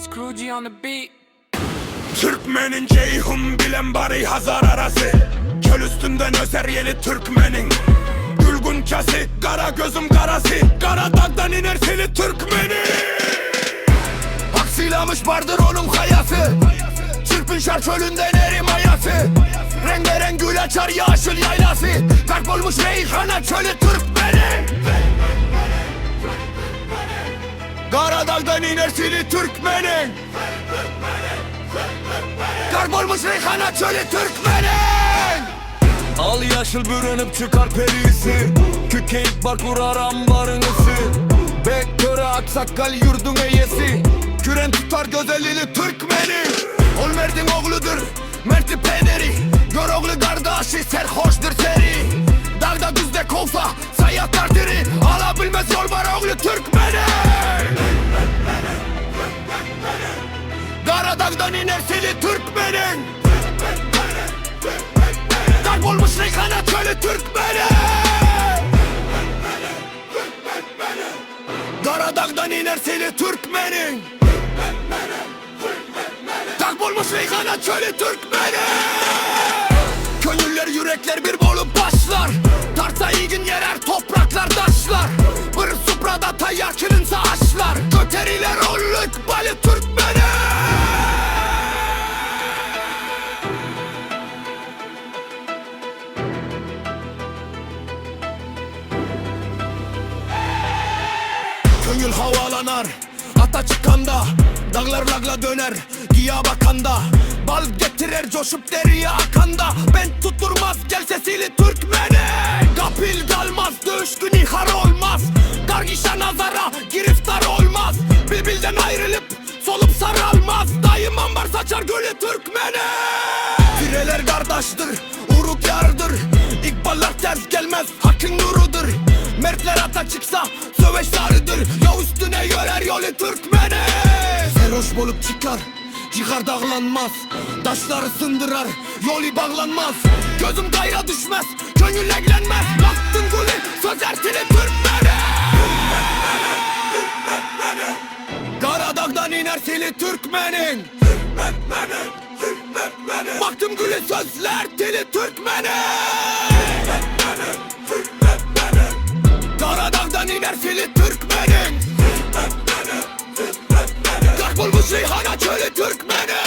Scrooge on the beat. Türkmenin Ceyhun bilen bari Hazar arası. Köl üstünden özer yeli Türkmenin. Gülgün kası, kara gözüm karası. Karadağ'dan iner seni Türkmeni. Aksilamış vardır onun hayası. Çırpınşar çölünden erim ayası. Rengarenk gül açar yaşıl yaylası. Kalp olmuş reyhana çölü Türkmeni. Karadağ'dan iner seni Türkmenin. Kaybolmuş reyhana çölü Türkmenin. Al yaşıl bürünüp çıkar perisi. Kükeyip bak vurar ambarınızı. Bektöre aksakal yurdun eyesi. Küren tutar gözelliğini Türkmeni. Ol Mert'in oğludur, Mert'i pederi. Gör oğlu kardeşi serhoştur seri. Dağda düzde kovsa sayatlar diri. Alabilmez yol var oğlu Türkmeni. Karadağ'dan iner seni Türkmenin. Kaybolmuş reyhana çölü Türkmeni. Karadağ'dan iner seni Türkmenin. Kaybolmuş reyhana çölü Türkmeni. Gönüller yürekler bir bolup başlar. Tarsa iyi gün yerer topraklar taşlar. Bir suprada tayyar kirinse açlar. Göteriler olluk balı Türkmeni. Gönül havalanar, ata çıkanda. Dağlar lagla döner, giya bakanda. Bal getirer coşup deriye akanda. Ben tutturmaz gel sesili Türkmeni. Kapil kalmaz, dövüş günü har olmaz. Kargişa nazara giriftar olmaz. Bilbilden ayrılıp solup saralmaz. Dayım ambar saçar gülü Türkmeni. Fireler kardeştir, uruk yardır. İkballar ters gelmez, hakkın nurudur. Mertler ata çıksa söveç sarıdır. Ya üstüne yörer yolu Türkmeni. Feroş bolup çıkar, ciğer dağlanmaz. Taşları sındırar, yolu bağlanmaz. Gözüm gayra düşmez, gönül eglenmez. Baktın gülü, söz ertili Türkmeni. Karadağ'dan iner sili Türkmenin. Baktım gülü sözler dili Türkmeni. Karadağ'dan iner fili Türkmenin. Kaybolmuş reyhana çölü Türkmeni.